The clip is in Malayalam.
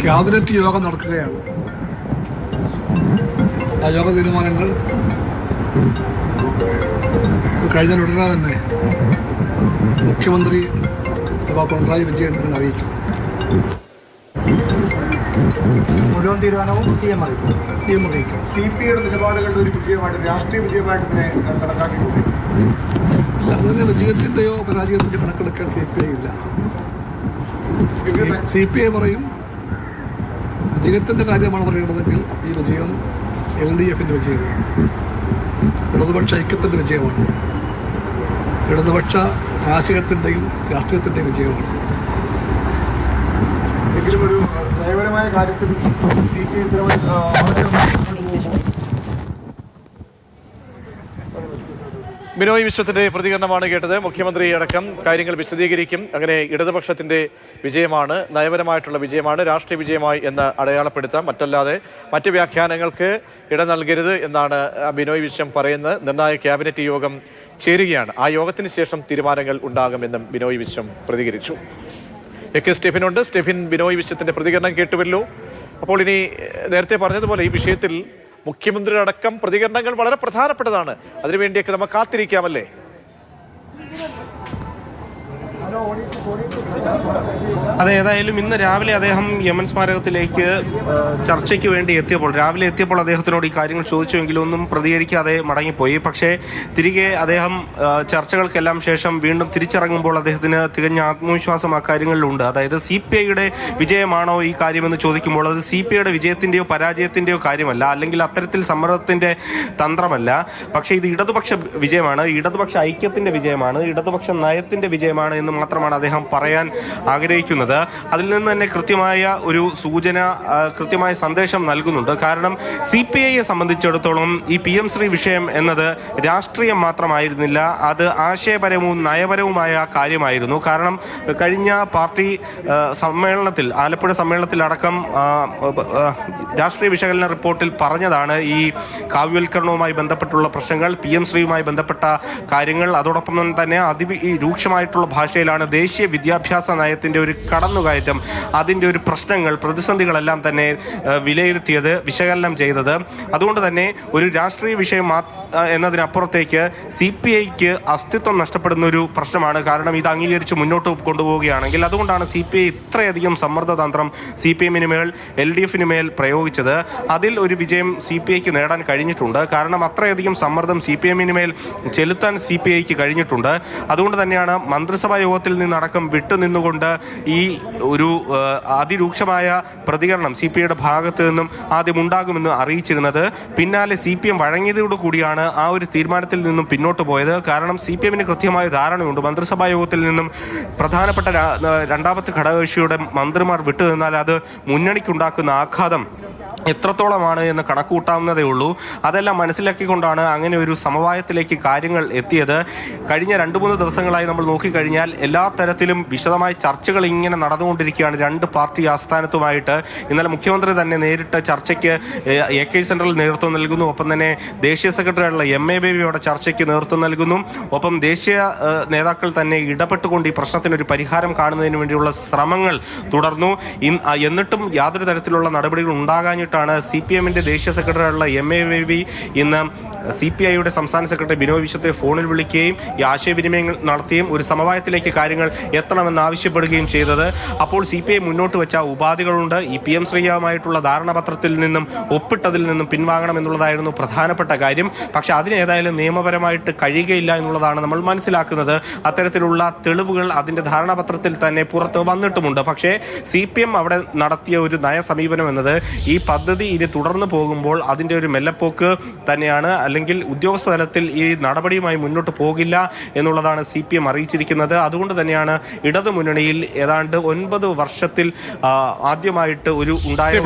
ക്യാബിനറ്റ് യോഗം നടക്കുകയാണ്. ആ യോഗ തീരുമാനങ്ങൾ കഴിഞ്ഞാൽ ഉടനെ തന്നെ മുഖ്യമന്ത്രി സഭാ പിണറായി വിജയൻ അറിയിക്കും. മുഴുവൻ തീരുമാനവും സി എം അറിയിക്കും. CPI നിലപാടുകളുടെ ഒരു വിജയമായിട്ട്, രാഷ്ട്രീയ വിജയമായിട്ട് ഇതിനെ കണക്കാക്കിക്കൂടെ? അല്ല, അങ്ങനെ വിജയത്തിൻ്റെയോ പരാജയത്തിൻ്റെ കണക്കെടുക്കാൻ CPI ഇല്ല. CPI പറയും വിജയത്തിൻ്റെ കാര്യമാണ് പറയേണ്ടതെങ്കിൽ ഈ വിജയം LDFിൻ്റെ വിജയമാണ്, ഇടതുപക്ഷ ഐക്യത്തിൻ്റെ വിജയമാണ്, ഇടതുപക്ഷ ആശയത്തിൻ്റെയും രാഷ്ട്രീയത്തിൻ്റെയും വിജയമാണ്. എങ്കിലും ഒരു നയപരമായ കാര്യത്തിൽ CPI ബിനോയ് വിശ്വത്തിന്റെ പ്രതികരണമാണ് കേട്ടത്. മുഖ്യമന്ത്രി അടക്കം കാര്യങ്ങൾ വിശദീകരിക്കും. അങ്ങനെ ഇടതുപക്ഷത്തിന്റെ വിജയമാണ്, നയപരമായിട്ടുള്ള വിജയമാണ്, രാഷ്ട്രീയ വിജയമായി എന്ന് അടയാളപ്പെടുത്താം. മറ്റല്ലാതെ മറ്റ് വ്യാഖ്യാനങ്ങൾക്ക് ഇട നൽകരുത് എന്നാണ് ബിനോയ് വിശ്വം പറയുന്നത്. നിർണായക ക്യാബിനറ്റ് യോഗം ചേരുകയാണ്. ആ യോഗത്തിന് ശേഷം തീരുമാനങ്ങൾ ഉണ്ടാകുമെന്നും ബിനോയ് വിശ്വം പ്രതികരിച്ചു. സ്റ്റെഫിനുണ്ട്. സ്റ്റെഫിൻ, ബിനോയ് വിശ്വത്തിന്റെ പ്രതികരണം കേട്ടുവല്ലോ. അപ്പോൾ ഇനി നേരത്തെ പറഞ്ഞതുപോലെ ഈ വിഷയത്തിൽ മുഖ്യമന്ത്രിയുടെ അടക്കം പ്രതികരണങ്ങൾ വളരെ പ്രധാനപ്പെട്ടതാണ്. അതിനുവേണ്ടിയൊക്കെ നമുക്ക് കാത്തിരിക്കാമല്ലേ? അതെ, ഏതായാലും ഇന്ന് രാവിലെ അദ്ദേഹം യമൻ സ്മാരകത്തിലേക്ക് ചർച്ചയ്ക്ക് വേണ്ടി രാവിലെ എത്തിയപ്പോൾ അദ്ദേഹത്തിനോട് ഈ കാര്യങ്ങൾ ചോദിച്ചുവെങ്കിലും ഒന്നും പ്രതികരിക്കാതെ മടങ്ങിപ്പോയി. പക്ഷേ തിരികെ അദ്ദേഹം ചർച്ചകൾക്കെല്ലാം ശേഷം വീണ്ടും തിരിച്ചിറങ്ങുമ്പോൾ അദ്ദേഹത്തിന് തികഞ്ഞ ആത്മവിശ്വാസം ആ കാര്യങ്ങളിലുണ്ട്. അതായത് CPIയുടെ വിജയമാണോ ഈ കാര്യമെന്ന് ചോദിക്കുമ്പോൾ അത് CPIയുടെ വിജയത്തിൻ്റെയോ പരാജയത്തിൻ്റെയോ കാര്യമല്ല, അല്ലെങ്കിൽ അത്തരത്തിൽ സമ്മർദ്ദത്തിൻ്റെ തന്ത്രമല്ല. പക്ഷേ ഇത് ഇടതുപക്ഷ വിജയമാണ്, ഇടതുപക്ഷ ഐക്യത്തിൻ്റെ വിജയമാണ്, ഇടതുപക്ഷ നയത്തിൻ്റെ വിജയമാണ് എന്ന് മാത്രമാണ് അദ്ദേഹം പറയാൻ ആഗ്രഹിക്കുന്നത്. അതിൽ നിന്ന് തന്നെ കൃത്യമായ ഒരു സൂചന, കൃത്യമായ സന്ദേശം നൽകുന്നുണ്ട്. കാരണം CPIയെ സംബന്ധിച്ചിടത്തോളം ഈ PM ശ്രീ വിഷയം എന്നത് രാഷ്ട്രീയം മാത്രമായിരുന്നില്ല, അത് ആശയപരവും നയപരവുമായ കാര്യമായിരുന്നു. കാരണം കഴിഞ്ഞ പാർട്ടി സമ്മേളനത്തിൽ, ആലപ്പുഴ സമ്മേളനത്തിലടക്കം രാഷ്ട്രീയ വിശകലന റിപ്പോർട്ടിൽ പറഞ്ഞതാണ് ഈ കാവ്യവൽക്കരണവുമായി ബന്ധപ്പെട്ടുള്ള പ്രശ്നങ്ങൾ, PM ശ്രീയുമായി ബന്ധപ്പെട്ട കാര്യങ്ങൾ. അതോടൊപ്പം തന്നെ അതിരൂക്ഷമായിട്ടുള്ള ഭാഷയിലാണ് ദേശീയ വിദ്യാഭ്യാസ നയത്തിൻ്റെ ഒരു കടന്നുകയറ്റം, അതിൻ്റെ ഒരു പ്രശ്നങ്ങൾ, പ്രതിസന്ധികളെല്ലാം തന്നെ വിലയിരുത്തിയത്, വിശകലനം ചെയ്തത്. അതുകൊണ്ട് തന്നെ ഒരു രാഷ്ട്രീയ വിഷയം എന്നതിനപ്പുറത്തേക്ക് CPIക്ക് അസ്തിത്വം നഷ്ടപ്പെടുന്ന ഒരു പ്രശ്നമാണ്. കാരണം ഇത് അംഗീകരിച്ച് മുന്നോട്ട് കൊണ്ടുപോവുകയാണെങ്കിൽ അതുകൊണ്ടാണ് CPI ഇത്രയധികം സമ്മർദ്ദതന്ത്രം CPM-ന് മേൽ, LDF-ന് മേൽ പ്രയോഗിച്ചത്. അതിൽ ഒരു വിജയം CPIക്ക് നേടാൻ കഴിഞ്ഞിട്ടുണ്ട്. കാരണം അത്രയധികം സമ്മർദ്ദം CPM-ന് മേൽ ചെലുത്താൻ CPIക്ക് കഴിഞ്ഞിട്ടുണ്ട്. അതുകൊണ്ട് തന്നെയാണ് മന്ത്രിസഭാ യോഗത്തിൽ നിന്നടക്കം വിട്ടുനിന്നുകൊണ്ട് ഈ ഒരു അതിരൂക്ഷമായ പ്രതികരണം CPIയുടെ ഭാഗത്ത് നിന്നും ആദ്യം ഉണ്ടാകുമെന്ന് അറിയിച്ചിരുന്നത്. പിന്നാലെ CPM വഴങ്ങിയതോടുകൂടിയാണ് ആ ഒരു തീരുമാനത്തിൽ നിന്നും പിന്നോട്ട് പോയത്. കാരണം CPM-ന് കൃത്യമായ ധാരണയുണ്ട്, മന്ത്രിസഭാ യോഗത്തിൽ നിന്നും പ്രധാനപ്പെട്ട രണ്ടാമത്തെ ഘടകകക്ഷിയുടെ മന്ത്രിമാർ വിട്ടുനിന്നാൽ അത് മുന്നണിക്കുണ്ടാക്കുന്ന ആഘാതം എത്രത്തോളമാണ് എന്ന് കണക്കുകൂട്ടാവുന്നതേ ഉള്ളൂ. അതെല്ലാം മനസ്സിലാക്കിക്കൊണ്ടാണ് അങ്ങനെ ഒരു സമവായത്തിലേക്ക് കാര്യങ്ങൾ എത്തിയത്. കഴിഞ്ഞ 2-3 ദിവസങ്ങളായി നമ്മൾ നോക്കിക്കഴിഞ്ഞാൽ എല്ലാ തരത്തിലും വിശദമായ ചർച്ചകൾ ഇങ്ങനെ നടന്നുകൊണ്ടിരിക്കുകയാണ് രണ്ട് പാർട്ടി ആസ്ഥാനത്തുമായിട്ട്. ഇന്നലെ മുഖ്യമന്ത്രി തന്നെ നേരിട്ട് ചർച്ചയ്ക്ക് AK സെൻട്രൽ നേതൃത്വം നൽകുന്നു. ഒപ്പം തന്നെ ദേശീയ സെക്രട്ടറിയായിട്ടുള്ള MA ബേബിയോടെ ചർച്ചയ്ക്ക് നേതൃത്വം നൽകുന്നു. ഒപ്പം ദേശീയ നേതാക്കൾ തന്നെ ഇടപെട്ടുകൊണ്ട് ഈ പ്രശ്നത്തിനൊരു പരിഹാരം കാണുന്നതിന് വേണ്ടിയുള്ള ശ്രമങ്ങൾ തുടർന്നു. എന്നിട്ടും യാതൊരു തരത്തിലുള്ള നടപടികൾ ഉണ്ടാകാഞ്ഞിട്ട് CPM-ന്റെ ദേശീയ സെക്രട്ടറിയായുള്ള MA ബേബി ഇന്ന് CPIയുടെ സംസ്ഥാന സെക്രട്ടറി ബിനോയ് വിശ്വത്തെ ഫോണിൽ വിളിക്കുകയും ഈ ആശയവിനിമയം നടത്തുകയും ഒരു സമവായത്തിലേക്ക് കാര്യങ്ങൾ എത്തണമെന്ന് ആവശ്യപ്പെടുകയും ചെയ്തത്. അപ്പോൾ CPI മുന്നോട്ട് വെച്ച ഉപാധികളുണ്ട്. ഈ PM ശ്രീയുമായിട്ടുള്ള ധാരണാപത്രത്തിൽ നിന്നും ഒപ്പിട്ടതിൽ നിന്നും പിൻവാങ്ങണം എന്നുള്ളതായിരുന്നു പ്രധാനപ്പെട്ട കാര്യം. പക്ഷെ അതിനേതായാലും നിയമപരമായിട്ട് കഴിയുകയില്ല എന്നുള്ളതാണ് നമ്മൾ മനസ്സിലാക്കുന്നത്. അത്തരത്തിലുള്ള തെളിവുകൾ അതിൻ്റെ ധാരണാപത്രത്തിൽ തന്നെ പുറത്ത് വന്നിട്ടുമുണ്ട്. പക്ഷേ CPM അവിടെ നടത്തിയ ഒരു നയ സമീപനം എന്നത് ഈ പദ്ധതി ഇനി തുടർന്ന് പോകുമ്പോൾ അതിൻ്റെ ഒരു മെല്ലപ്പോക്ക് തന്നെയാണ്, അല്ലെങ്കിൽ ഉദ്യോഗസ്ഥ തലത്തിൽ ഈ നടപടിയുമായി മുന്നോട്ട് പോകില്ല എന്നുള്ളതാണ് CPM അറിയിച്ചിരിക്കുന്നത്. അതുകൊണ്ട് തന്നെയാണ് ഇടതു മുന്നണിയിൽ ഏതാണ്ട് 9 വർഷത്തിൽ ആദ്യമായിട്ട് ഉണ്ടായ